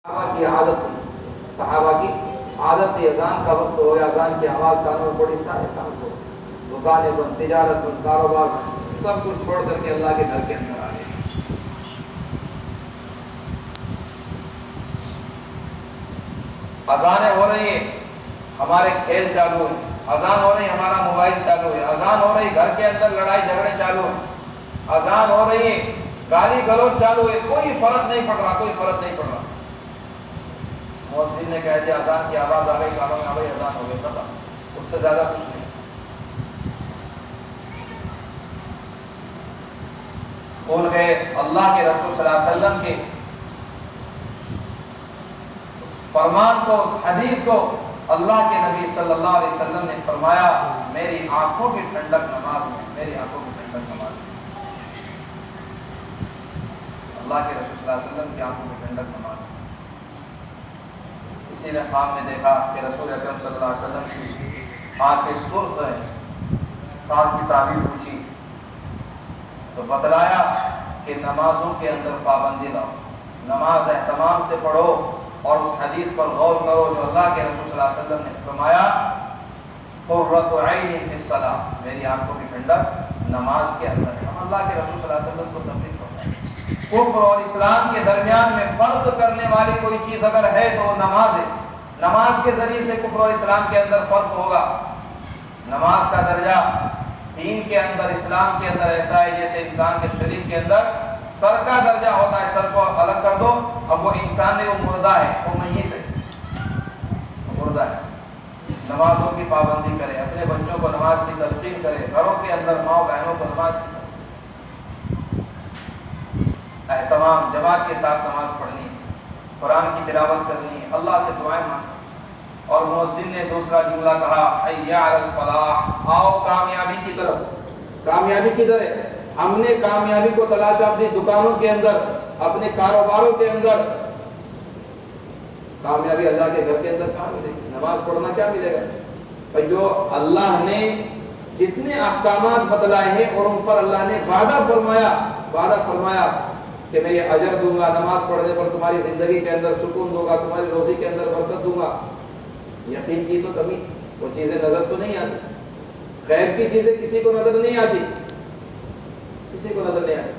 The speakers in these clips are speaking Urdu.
صحابہ کی عادت تھی، صحابہ کی عادت تھی، اذان کا وقت ہو یا اذان کی آواز کانوں میں پڑی، سارے کام چھوڑ، دکانیں بند، تجارت بند، کاروبار بند، سب کچھ چھوڑ کر کے اللہ کے گھر کے اندر آ گئے۔ اذانیں ہو رہی ہیں، ہمارے کھیل چالو ہیں، اذان ہو رہی، ہمارا موبائل چالو ہے، اذان ہو رہی، گھر کے اندر لڑائی جھگڑے چالو ہیں، اذان ہو رہی ہے، گالی گلوچ چالو ہے، کوئی فرق نہیں پڑ رہا، کوئی فرق نہیں پڑ رہا۔ مؤذن نے کہہ دیا اذان کی آواز آ گئی کانوں میں، آ گئی، اذان ہو گئی، ختم، اس سے زیادہ کچھ نہیں۔ بھول گئے اللہ کے رسول صلی اللہ علیہ وسلم کے اس فرمان کو، اس حدیث کو۔ اللہ کے نبی صلی اللہ علیہ وسلم نے فرمایا میری آنکھوں کی ٹھنڈک نماز میں، میری آنکھوں کی ٹھنڈک نماز میں۔ اللہ کے رسول صلی اللہ علیہ وسلم کی آنکھوں کی ٹھنڈک نماز میں۔ کسی نے خواب میں دیکھا کہ رسول اکرم صلی اللہ علیہ وسلم کی آنکھیں سرخ ہیں، خواب کی تعبیر پوچھی تو بتلایا کہ نمازوں کے اندر پابندی لاؤ، نماز اہتمام سے پڑھو، اور اس حدیث پر غور کرو جو اللہ کے رسول صلی اللہ علیہ وسلم نے فرمایا قرۃ عینی فی الصلاۃ، میری آنکھوں کی ٹھنڈک نماز کے اندر ہے۔ ہم اللہ کے رسول صلی اللہ علیہ وسلم کو تبلیغ پہنچائیں۔ کفر اور اسلام کے درمیان میں فرق کرنے والی کوئی چیز اگر ہے تو وہ نماز ہے۔ نماز کے ذریعے سے کفر اور اسلام کے اندر فرق ہوگا۔ نماز کا درجہ دین کے اندر، اسلام کے اندر ایسا ہے جیسے انسان کے شریر کے اندر سر کا درجہ ہوتا ہے، سر کو الگ کر دو، اب وہ انسان نہیں، وہ مردہ ہے، وہ میت ہے، مردہ ہے۔ نمازوں کی پابندی کرے، اپنے بچوں کو نماز کی تلقین کرے، گھروں کے اندر ماں بہنوں کو نماز کی اہتمام، جماعت کے ساتھ نماز پڑھنی، قرآن کی تلاوت کرنی، اللہ سے دعائیں مانگنی۔ اور مؤذن نے دوسرا جملہ کہا حی علی الفلاح، آؤ کامیابی کی طرف۔ کامیابی کدھر ہے؟ ہم نے کامیابی کو تلاشا اپنی دکانوں کے اندر، اپنے کاروباروں کے اندر۔ کامیابی اللہ کے گھر کے اندر کہاں ملے گی؟ نماز پڑھنا کیا ملے گا؟ جو اللہ نے جتنے احکامات بتلائے ہیں اور ان پر اللہ نے وعدہ فرمایا کہ میں یہ اجر دوں گا، نماز پڑھنے پر تمہاری زندگی کے اندر سکون دوں گا، تمہاری روزی کے اندر برکت دوں گا۔ یقین کی تو کمی، وہ چیزیں نظر تو نہیں آتی، غیب کی چیزیں کسی کو نظر نہیں آتی، کسی کو نظر نہیں آتی۔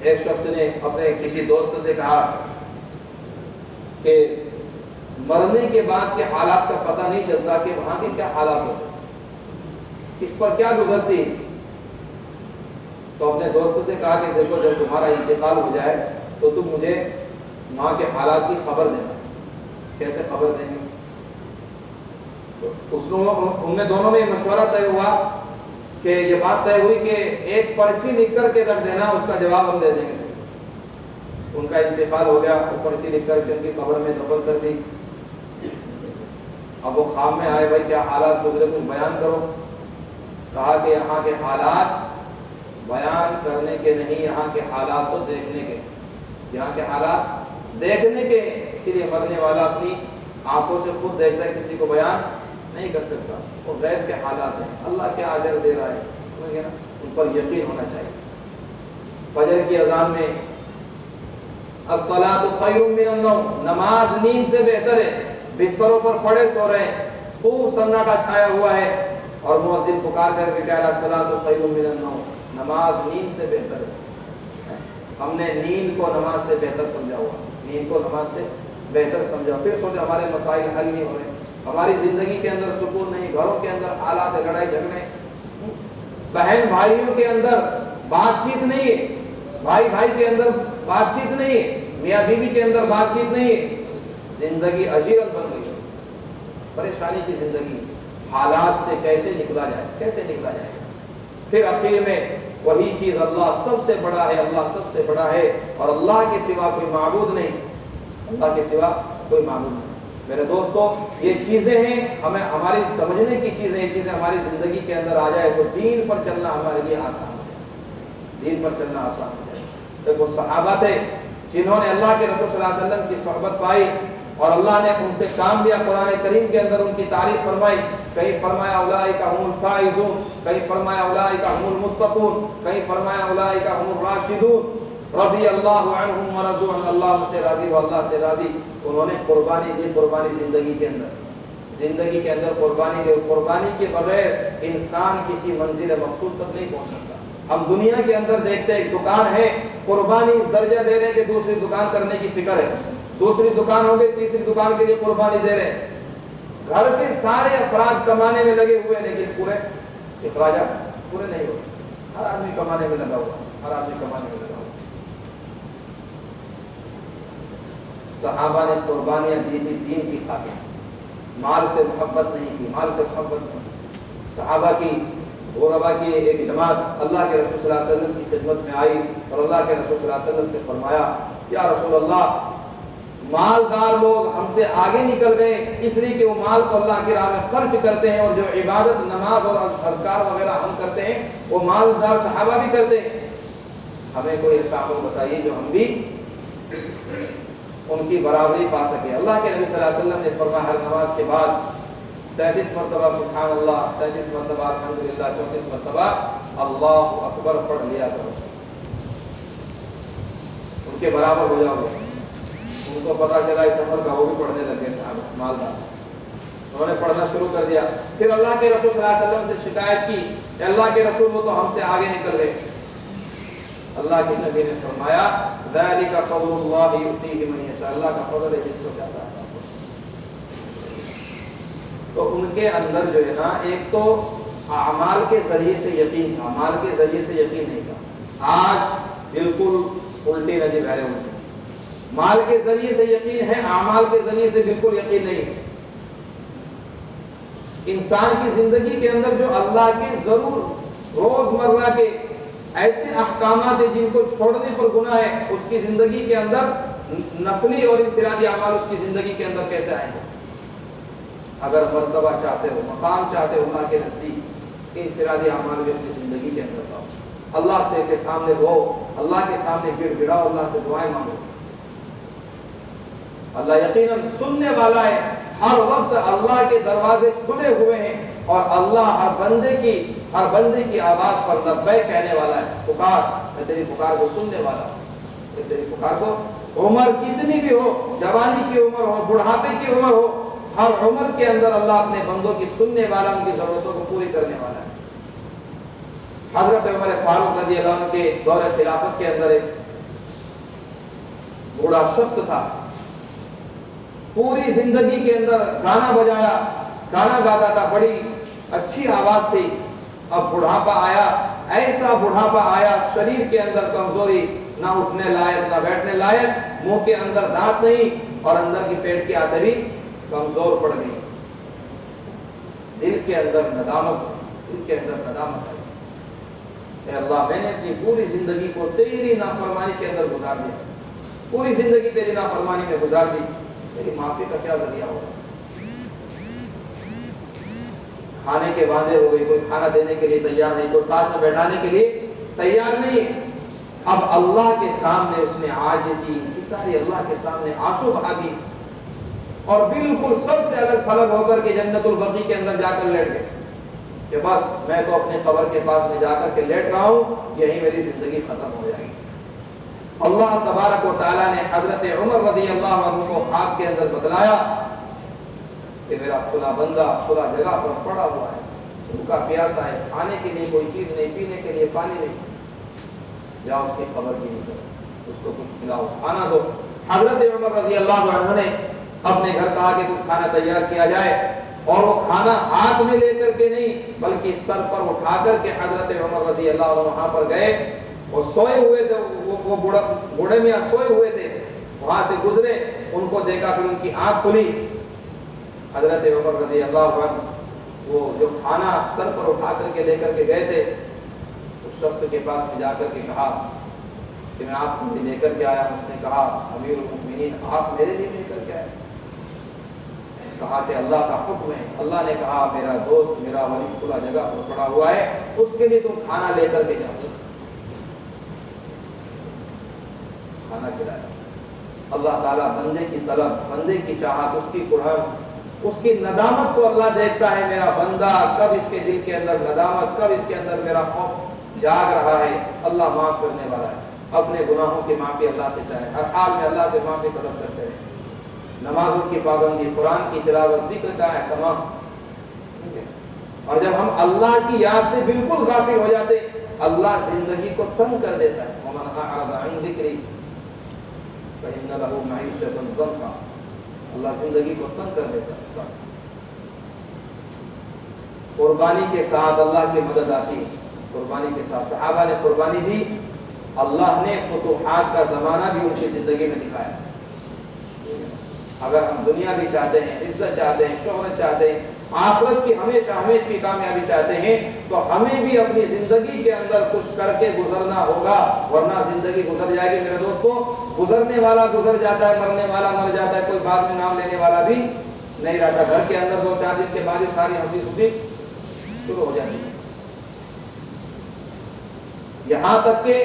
ایک شخص نے اپنے کسی دوست سے کہا کہ مرنے کے بعد کے حالات کا پتہ نہیں چلتا کہ وہاں کے کیا حالات ہوتے، کس پر کیا گزرتی۔ تو اپنے دوست سے کہا کہ دیکھو جب تمہارا انتقال ہو جائے تو تم مجھے وہاں کے حالات کی خبر دینا۔ کیسے خبر دیں گے؟ ان میں دونوں میں مشورہ طے ہوا کہ یہ بات طے ہوئی کہ ایک پرچی لکھ کر کے رکھ دینا، اس کا جواب ہم دے دیں گے۔ ان کا انتقال ہو گیا، وہ پرچی لکھ کر کے ان کی قبر میں دفن کر دی۔ اب وہ خواب میں آئے، بھائی کیا حالات گزرے، کچھ بیان کرو۔ کہا کہ یہاں کے حالات بیان کرنے کے نہیں، یہاں کے حالات تو دیکھنے کے، یہاں کے حالات دیکھنے کے، اسی لیے مرنے والا اپنی آنکھوں سے خود دیکھتا ہے، کسی کو بیان نہیں کر سکتا۔ وہ غیب کے حالات ہیں، اللہ کیا اجر دے رہا ہے ان پر یقین ہونا چاہیے۔ فجر کی اذان میں الصلاۃ خیر من النوم، نماز نیند سے بہتر ہے۔ بستروں پر پڑے سو رہے ہیں، خوب سناٹا چھایا ہوا ہے اور مؤذن پکار کر کے کہہ رہا الصلاۃ خیر من النوم، نماز نیند سے بہتر ہے۔ ہم نے نیند کو نماز سے بہتر سمجھا ہوا، نیند کو نماز سے بہتر سمجھا، پھر سوچے ہمارے مسائل حل نہیں ہو رہے، ہماری زندگی کے اندر سکون نہیں، گھروں کے اندر حالات لڑائی جھگڑے، بہن بھائیوں کے اندر بات چیت نہیں ہے، بھائی بھائی کے اندر بات چیت نہیں ہے، میاں بیوی کے اندر بات چیت نہیں ہے، زندگی اجیرت بن گئی، پریشانی کی زندگی۔ حالات سے کیسے نکلا جائے، کیسے نکلا جائے؟ پھر اخیر میں وہی چیز اللہ سب سے بڑا ہے، اللہ سب سے بڑا ہے اور اللہ کے سوا کوئی معبود نہیں، اللہ کے سوا کوئی معبود نہیں۔ میرے دوستو، یہ چیزیں ہیں ہمیں، ہماری سمجھنے کی چیزیں، یہ چیزیں ہماری زندگی کے اندر آ جائے تو دین پر چلنا ہمارے لیے آسان ہو جائے، دین پر چلنا آسان ہو جائے۔ دیکھو صحابہ تھے جنہوں نے اللہ کے رسول صلی اللہ علیہ وسلم کی صحبت پائی اور اللہ نے ان سے کام لیا، قرآن کریم کے اندر ان کی تعریف فرمائی، کہیں فرمایا اولئک هم الفائزون، کہیں فرمایا اولئک هم المتقون، کہیں فرمایا اولئک هم الراشدون۔ رضی اللہ عنہم ورضوا عنہ، اللہ ان سے راضی و اللہ سے راضی. انہوں نے قربانی دی، قربانی زندگی کے اندر قربانی دی. قربانی کے بغیر انسان کسی منزل مقصود تک نہیں پہنچ سکتا. ہم دنیا کے اندر دیکھتے ہیں ایک دکان ہے، قربانی اس درجہ دے رہے ہیں کہ دوسری دکان کرنے کی فکر ہے، دوسری دکان ہو گئی تیسری دکان کے لیے قربانی دے رہے ہیں. گھر کے سارے افراد کمانے میں لگے ہوئے، لیکن پورے اخراجات پورے نہیں ہوتے. ہر آدمی کمانے میں لگا ہوا. صحابہ نے قربانیاں دی تھی دین کی خاطر، مال سے محبت نہیں. صحابہ کی غربا کی ایک جماعت اللہ کے رسول صلی اللہ علیہ وسلم کی خدمت میں آئی اور اللہ کے رسول صلی اللہ علیہ وسلم سے فرمایا، یا رسول اللہ، مالدار لوگ ہم سے آگے نکل گئے اس لیے کہ وہ مال کو اللہ کی راہ میں خرچ کرتے ہیں، اور جو عبادت نماز اور اذکار وغیرہ ہم کرتے ہیں وہ مالدار صحابہ بھی کرتے ہیں. ہمیں کوئی ایسا عمل بتائیے جو ہم بھی ان کی برابری پا سکے. اللہ کے نبی صلی اللہ علیہ وسلم نے فرمایا، ہر نماز کے بعد 33 مرتبہ سبحان اللہ، 33 مرتبہ الحمدللہ، 34 مرتبہ اللہ اکبر پڑھ لیا کرو. ان کے برابر ہو جاؤ گے. ان کو پتا چلا اس عمل کا، وہ بھی پڑھنے لگے صاحب مالدار. انہوں نے پڑھنا شروع کر دیا. پھر اللہ کے رسول صلی اللہ علیہ وسلم سے شکایت کی کہ اللہ کے رسول وہ تو ہم سے آگے نکل گئے. اللہ کے نبی نے فرمایا، ذالک فضل اللہ یؤتیہ من یشاء، اللہ کا فضل ہے جس کو چاہتا ہے. تو ان کے اندر جو ہے نا، ایک تو اعمال کے ذریعے سے یقین تھا، مال کے ذریعے سے یقین نہیں تھا. آج بالکل الٹی نظر بہرے ہوتے ہیں. مال کے ذریعے سے یقین ہے، اعمال کے ذریعے سے بالکل یقین نہیں. انسان کی زندگی کے اندر جو اللہ کے ضرور روزمرہ کے ایسے احکامات ہیں جن کو چھوڑنے پر گناہ ہے، اس کی زندگی کے اندر نفلی اور انفرادی اعمال اس کی زندگی کے اندر کیسے آئیں گے؟ اگر مرتبہ چاہتے ہو، مقام چاہتے ہو اللہ کے نزدیک، انفرادی اعمال بھی اپنی زندگی کے اندر لاؤ. اللہ سے کے سامنے رو، اللہ کے سامنے گڑ گڑاؤ، اللہ سے دعائیں مانگو. اللہ یقیناً سننے والا ہے. ہر وقت اللہ کے دروازے کھلے ہوئے ہیں اور اللہ ہر بندے کی آواز پر لبیک کہنے والا ہے. پکار، میں تیری پکار کو سننے والا ہوں. میں تیری پکار کو، عمر کتنی بھی ہو، جوانی کی عمر ہو، بڑھاپے کی عمر ہو، ہر عمر کے اندر اللہ اپنے بندوں کی سننے والا، ان کی ضرورتوں کو پوری کرنے والا ہے. حضرت عمر فاروق رضی اللہ عنہ کے دور خلافت کے اندر ایک بوڑھا شخص تھا. پوری زندگی کے اندر گانا بجایا، گانا گاتا تھا، بڑی اچھی آواز تھی. اب بڑھاپا آیا، ایسا بڑھاپا آیا، شریر کے اندر کمزوری، نہ اٹھنے لائق نہ بیٹھنے لائق، منہ کے اندر دانت نہیں اور اندر کی پیٹ کی آدمی کمزور پڑ گئی. دل کے اندر ندامت آئی، اے اللہ، میں نے اپنی پوری زندگی کو تیری نافرمانی کے اندر گزار دیا، پوری زندگی تیری نافرمانی میں گزار دی، میری معافی کا کیا ذریعہ ہوگا؟ کھانے کے وعدے ہو گئے، کوئی کھانا دینے کے لیے تیار نہیں، کوئی پاس میں بیٹھانے کے لیے تیار نہیں. اب اللہ کے سامنے اس نے عاجزی انکساری اللہ کے سامنے آنسو بہا دی اور بالکل سب سے الگ تھلگ ہو کر کے جنت البقیع کے اندر جا کر لیٹ گئے کہ بس میں تو اپنے قبر کے پاس میں جا کر کے لیٹ رہا ہوں، یہی میری زندگی ختم ہو جائے گی. اللہ تبارک و تعالیٰ نے حضرت عمر رضی اللہ عنہ کو خواب کے اندر بتلایا کہ میرا فلاں بندہ فلاں جگہ پر پڑا ہوا ہے، بھوکا پیاسا ہے، کھانے کے لیے کوئی چیز نہیں، پینے کے لیے پانی نہیں، جاؤ اس کی خبر بھی نہیں کرو، اس کو کچھ کھلاؤ، کھانا دو. حضرت عمر رضی اللہ عنہ نے اپنے گھر کہا کہ کچھ کھانا تیار کیا جائے، اور وہ کھانا ہاتھ میں لے کر کے نہیں بلکہ سر پر اٹھا کر کے حضرت عمر رضی اللہ عنہ وہاں پر گئے. وہ سوئے ہوئے تھے، وہ بوڑھے میاں سوئے ہوئے تھے، وہاں سے گزرے، ان کو دیکھا، پھر ان کی آنکھ کھلی. حضرت عمر رضی اللہ عنہ وہ جو کھانا سر پر اٹھا کر کے لے کر کے گئے تھے، اس شخص کے پاس میں جا کر کے کہا کہ میں آپ کو لے کر کے آیا ہوں. اس نے کہا، امیر المؤمنین، آپ میرے لیے لے کر کے آئے؟ کہا کہ اللہ کا حکم ہے، اللہ نے کہا میرا دوست میرا ولی کھلا جگہ پر پڑا ہوا ہے، اس کے لیے تم کھانا لے کر کے جاؤ. کھانا کھلایا. اللہ تعالیٰ بندے کی طلب، بندے کی چاہت، اس کی قربت، اس کی ندامت کو اللہ دیکھتا ہے. میرا بندہ کب اس کے دل کے اندر ندامت، کب اس کے اندر میرا خوف جاگ رہا ہے. اللہ معاف کرنے والا ہے. اپنے گناہوں کی معافی اللہ سے چاہیں، ہر حال میں اللہ سے معافی طلب کرتے رہیں، نمازوں کی پابندی، قرآن کی تلاوت، ذکر کا اہتمام. اور جب ہم اللہ کی یاد سے بالکل غافل ہو جاتے، اللہ زندگی کو تنگ کر دیتا ہے. وَمَنْ أَعْرَضَ عَنْ ذِكْرِي فَإِنَّ لَهُ مَعِيشَةً ضَنْكًا. اللہ زندگی کو تنگ کر دیتا ہے. قربانی کے ساتھ اللہ کی مدد آتی ہے. قربانی کے ساتھ صحابہ نے قربانی دی، اللہ نے فتوحات کا زمانہ بھی ان کی زندگی میں دکھایا. اگر ہم دنیا بھی چاہتے ہیں، عزت چاہتے ہیں، شہرت چاہتے ہیں، آخرت کی ہمیشہ ہمیشہ کی کامیابی چاہتے ہیں، تو ہمیں بھی اپنی زندگی کے اندر کچھ کر کے گزرنا ہوگا، ورنہ زندگی گزر جائے گی. میرے دوستو، گزرنے والا گزر جاتا ہے، مرنے والا مر جاتا ہے، کوئی بعد میں نام لینے والا بھی نہیں رہتا. گھر کے اندر 2-4 دن کے بعد ساری ہنسی خوشی شروع ہو جاتی ہے. یہاں تک کہ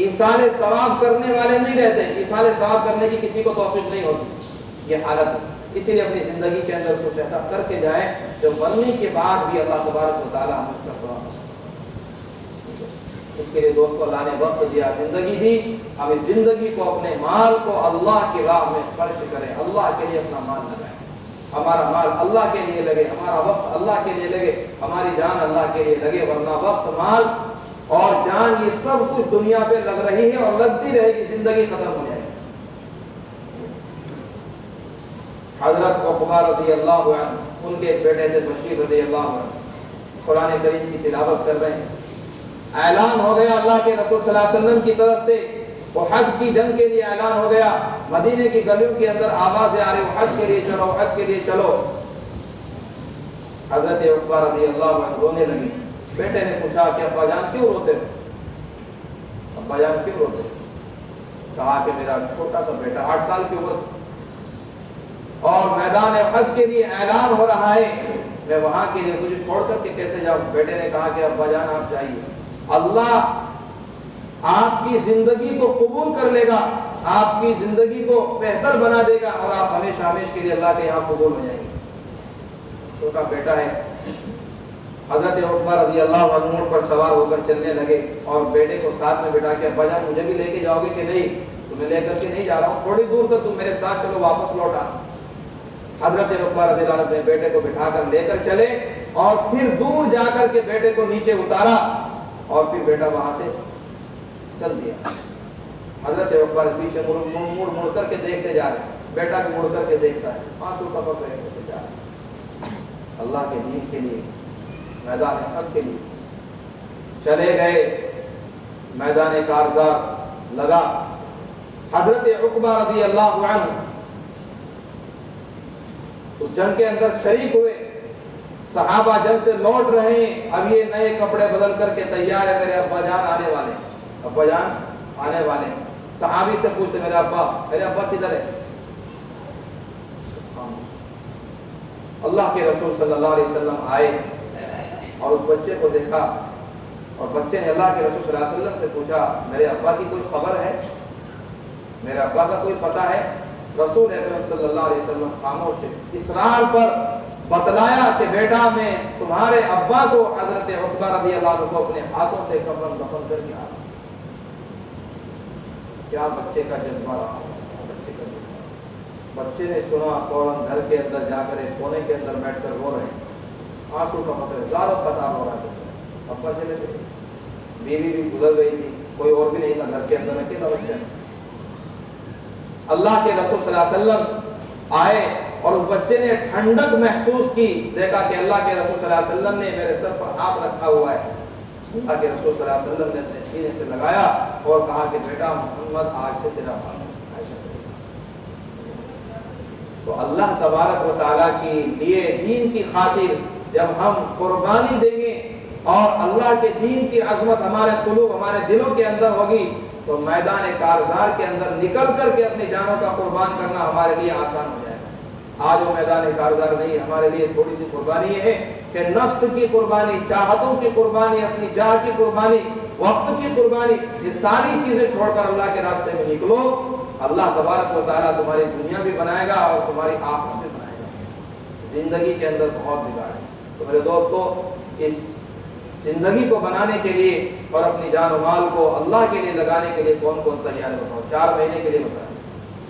ایصال ثواب کرنے والے نہیں رہتے، ایصال ثواب کرنے کی کسی کو توفیق نہیں ہوتی. یہ حالت ہے. اسی لیے اپنی زندگی کے اندر کچھ ایسا کر کے جائیں جو مرنے کے بعد بھی اللہ تبارک و تعالیٰ ہمیں اس کا ثواب دے. اس کے لیے دوستو، اللہ نے وقت دیا، زندگی دی، ہم اس زندگی کو، اپنے مال کو اللہ کی راہ میں خرچ کریں، اللہ کے لیے اپنا مال لگائیں. ہمارا مال اللہ کے لیے لگے، ہمارا وقت اللہ کے لیے لگے، ہماری جان اللہ کے لیے لگے. ورنہ وقت، مال اور جان یہ سب کچھ دنیا پہ لگ رہی ہے اور لگتی رہے گی، زندگی ختم ہو جائے گی. حضرت عقبہ رضی اللہ عنہ، ان کے ایک بیٹے تھے بشیر رضی اللہ عنہ، قرآن کریم کی تلاوت کر رہے ہیں. اعلان ہو گیا اللہ کے رسول صلی اللہ علیہ وسلم کی طرف سے، احد کی جنگ کے لیے اعلان ہو گیا. مدینے کی گلیوں کے اندر آوازیں آ رہی، احد کے لیے چلو، احد کے لیے چلو. حضرت عقبہ رضی اللہ عنہ رونے لگے. بیٹے نے پوچھا کہ ابا جان کیوں روتے ہو؟ ابا جان کیوں روتے ہو؟ کہا کہ میرا چھوٹا سا بیٹا 8 سال کی عمر اور میدان احد کے لیے اعلان ہو رہا ہے، میں وہاں کے لیے تجھے چھوڑ کر کے کیسے جاؤں؟ بیٹے نے کہا کہ ابا جان آپ جائیے، اللہ آپ کی زندگی کو قبول کر لے گا، آپ کی زندگی کو بہتر بنا دے گا اور آپ ہمیشہ ہمیشہ کے لیے اللہ کے یہاں قبول ہو جائیں گے. چھوٹا بیٹا ہے. حضرت عقبہ رضی اللہ عنہ اونٹ پر سوار ہو کر چلنے لگے اور بیٹے کو ساتھ میں بٹھا کے، ابا جان مجھے بھی لے کے جاؤ گے کہ نہیں؟ تمہیں لے کر کے نہیں جا رہا ہوں، تھوڑی دور تک تم میرے ساتھ چلو، واپس لوٹ آنا. حضرت عقبہ رضی اللہ عنہ اپنے بیٹے کو بٹھا کر لے کر چلے اور پھر دور جا کر کے بیٹے کو نیچے اتارا اور پھر بیٹا وہاں سے چل دیا. حضرت عقبہ پیچھے مڑ کر کے دیکھتے جا رہے، بیٹا بھی مڑ کر کے دیکھتا ہے، آنسو ٹپک رہے ہوتے جا رہے. اللہ کے دین کے لیے، میدان احد کے لیے چلے گئے. میدان کارزار لگا. حضرت عقبہ رضی اللہ عنہ اس جنگ کے اندر شریک ہوئے. صحابہ جنگ سے لوٹ رہے ہیں، اب یہ نئے کپڑے بدل کر کے تیار ہے، میرے ابا جان آنے والے، ابا جان آنے والے. صحابی سے پوچھتے میرے ابا کدھر ہے؟ اللہ کے رسول صلی اللہ علیہ وسلم آئے اور اس بچے کو دیکھا اور بچے نے اللہ کے رسول صلی اللہ علیہ وسلم سے پوچھا، میرے ابا کی کوئی خبر ہے؟ میرے ابا کا کوئی پتہ ہے؟ رسول اکرم صلی اللہ علیہ وسلم خاموش ہے. اصرار پر بتلایا کہ بیٹا میں تمہارے ابا کو، حضرت عقبہ رضی اللہ عنہ کو اپنے ہاتھوں سے کفن دفن کر کے آ رہا. کیا بچے کا جذبہ رہا، بچے کا جذبہ. بچے نے سنا، فوراً گھر کے اندر جا کر ایک کونے کے اندر بیٹھ کر رو رہے ہیں، آنسو کا مطلب زار و قطار ہو رہا ہے. ابا چلے گئے، بیوی بھی گزر گئی تھی، کوئی اور بھی نہیں تھا گھر کے اندر، اکیلا بچہ. اللہ کے رسول صلی اللہ علیہ وسلم آئے اور اس بچے نے ٹھنڈک محسوس کی. دیکھا کہ اللہ کے رسول صلی اللہ علیہ وسلم نے میرے سر پر ہاتھ رکھا ہوا ہے. اللہ کے رسول صلی اللہ علیہ وسلم نے اپنے سینے سے لگایا اور کہا کہ بیٹا محمد آج سے تیرا بھائی. تو اللہ تبارک و تعالیٰ کی لیے دین کی خاطر جب ہم قربانی دیں گے اور اللہ کے دین کی عظمت ہمارے قلوب، ہمارے دلوں کے اندر ہوگی، تو میدان کارزار کے اندر نکل کر کے اپنی جانوں کا قربان کرنا ہمارے لیے آسان ہو جائے گا. آج وہ میدان کارزار نہیں، ہمارے لیے تھوڑی سی قربانی یہ ہے کہ نفس کی قربانی، چاہتوں کی قربانی، اپنی جان کی قربانی، وقت کی قربانی، یہ ساری چیزیں چھوڑ کر اللہ کے راستے میں نکلو. اللہ تبارک و تعالیٰ تمہاری دنیا بھی بنائے گا اور تمہاری آخرت بھی بنائے گا. زندگی کے اندر بہت بگاڑ ہے. تو میرے دوستو، اس زندگی کو بنانے کے لیے اور اپنی جان و مال کو اللہ کے لیے لگانے کے لیے کون کون تیار ہے بتاؤ؟ 4 مہینے کے لیے بتائیں۔